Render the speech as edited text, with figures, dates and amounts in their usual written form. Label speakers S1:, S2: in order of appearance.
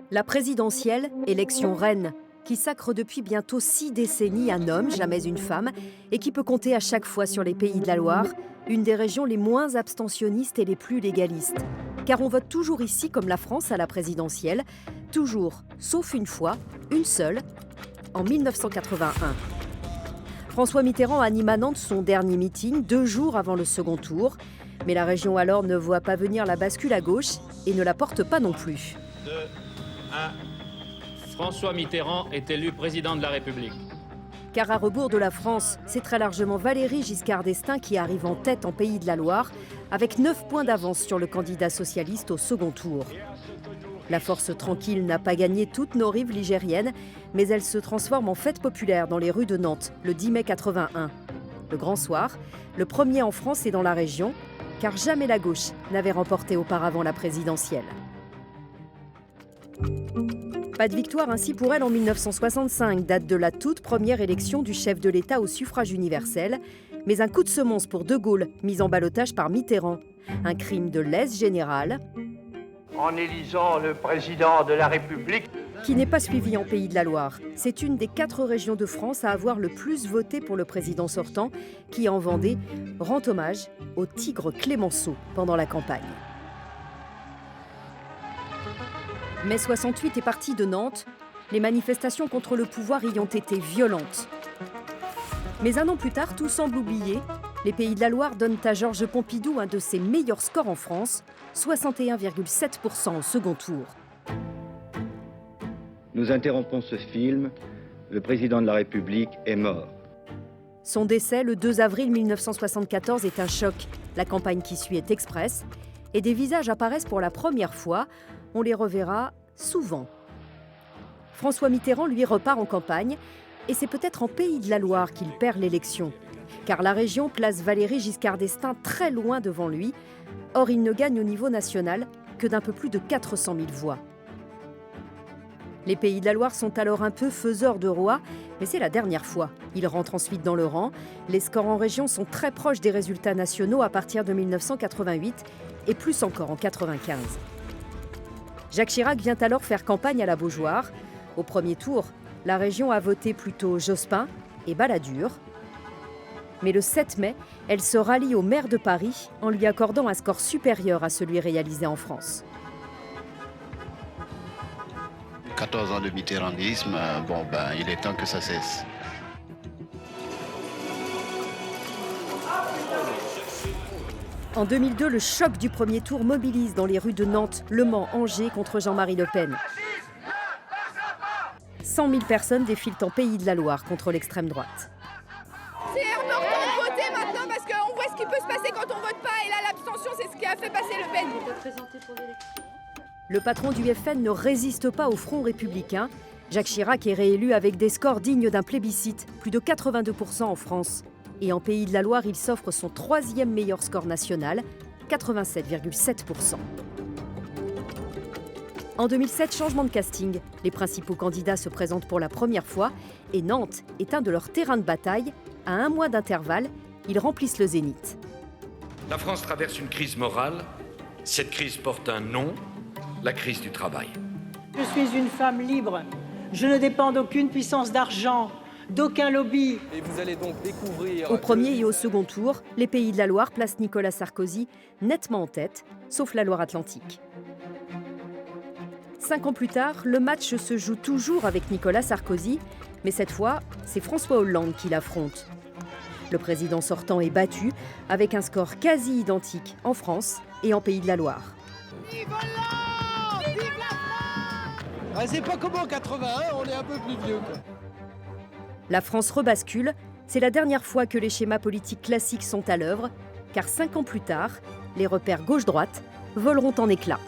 S1: La présidentielle, élection reine, qui sacre depuis bientôt 6 décennies un homme, jamais une femme, et qui peut compter à chaque fois sur les Pays de la Loire, une des régions les moins abstentionnistes et les plus légalistes. Car on vote toujours ici comme la France à la présidentielle, toujours, sauf une fois, une seule, en 1981. François Mitterrand anime à Nantes son dernier meeting 2 jours avant le second tour. Mais la région alors ne voit pas venir la bascule à gauche et ne la porte pas non plus.
S2: 2, 1. François Mitterrand est élu président de la République.
S1: Car à rebours de la France, c'est très largement Valéry Giscard d'Estaing qui arrive en tête en Pays de la Loire, avec 9 points d'avance sur le candidat socialiste au second tour. La force tranquille n'a pas gagné toutes nos rives ligériennes, mais elle se transforme en fête populaire dans les rues de Nantes, le 10 mai 81. Le grand soir, le premier en France et dans la région, car jamais la gauche n'avait remporté auparavant la présidentielle. Pas de victoire ainsi pour elle en 1965, date de la toute première élection du chef de l'État au suffrage universel, mais un coup de semonce pour De Gaulle, mis en ballottage par Mitterrand. Un crime de lèse générale.
S3: En élisant le président de la République,
S1: Qui n'est pas suivi en Pays de la Loire. C'est une des 4 régions de France à avoir le plus voté pour le président sortant, qui en Vendée rend hommage au tigre Clémenceau pendant la campagne. Mai 68 est parti de Nantes. Les manifestations contre le pouvoir y ont été violentes. Mais un an plus tard, tout semble oublié. Les Pays de la Loire donnent à Georges Pompidou un de ses meilleurs scores en France, 61,7% au second tour.
S4: Nous interrompons ce film. Le président de la République est mort.
S1: Son décès, le 2 avril 1974, est un choc. La campagne qui suit est express. Et des visages apparaissent pour la première fois. On les reverra souvent. François Mitterrand, lui, repart en campagne. Et c'est peut-être en Pays de la Loire qu'il perd l'élection. Car la région place Valéry Giscard d'Estaing très loin devant lui. Or, il ne gagne au niveau national que d'un peu plus de 400 000 voix. Les Pays de la Loire sont alors un peu faiseurs de roi, mais c'est la dernière fois. Ils rentrent ensuite dans le rang. Les scores en région sont très proches des résultats nationaux à partir de 1988 et plus encore en 1995. Jacques Chirac vient alors faire campagne à la Beaujoire. Au premier tour, la région a voté plutôt Jospin et Balladur. Mais le 7 mai, elle se rallie au maire de Paris en lui accordant un score supérieur à celui réalisé en France.
S5: 14 ans de mitterrandisme, il est temps que ça cesse.
S1: En 2002, le choc du premier tour mobilise dans les rues de Nantes, Le Mans, Angers contre Jean-Marie Le Pen. 100 000 personnes défilent en Pays de la Loire contre l'extrême droite.
S6: C'est important de voter maintenant parce qu'on voit ce qui peut se passer quand on vote pas. Et là, l'abstention, c'est ce qui a fait passer Le Pen.
S1: Le patron du FN ne résiste pas au Front républicain. Jacques Chirac est réélu avec des scores dignes d'un plébiscite, plus de 82% en France. Et en Pays de la Loire, il s'offre son 3e meilleur score national, 87,7%. En 2007, changement de casting. Les principaux candidats se présentent pour la première fois et Nantes est un de leurs terrains de bataille. À 1 mois d'intervalle, ils remplissent le zénith.
S7: La France traverse une crise morale. Cette crise porte un nom, la crise du travail.
S8: Je suis une femme libre. Je ne dépends d'aucune puissance d'argent, d'aucun lobby.
S9: Et vous allez donc découvrir...
S1: Au premier et au second tour, les Pays de la Loire placent Nicolas Sarkozy nettement en tête, sauf la Loire-Atlantique. 5 ans plus tard, le match se joue toujours avec Nicolas Sarkozy, mais cette fois, c'est François Hollande qui l'affronte. Le président sortant est battu, avec un score quasi identique en France et en Pays de la Loire.
S9: Vive Hollande ! Vive la France ! C'est pas comme en 81, on est un peu plus vieux.
S1: La France rebascule, c'est la dernière fois que les schémas politiques classiques sont à l'œuvre, car 5 ans plus tard, les repères gauche-droite voleront en éclats.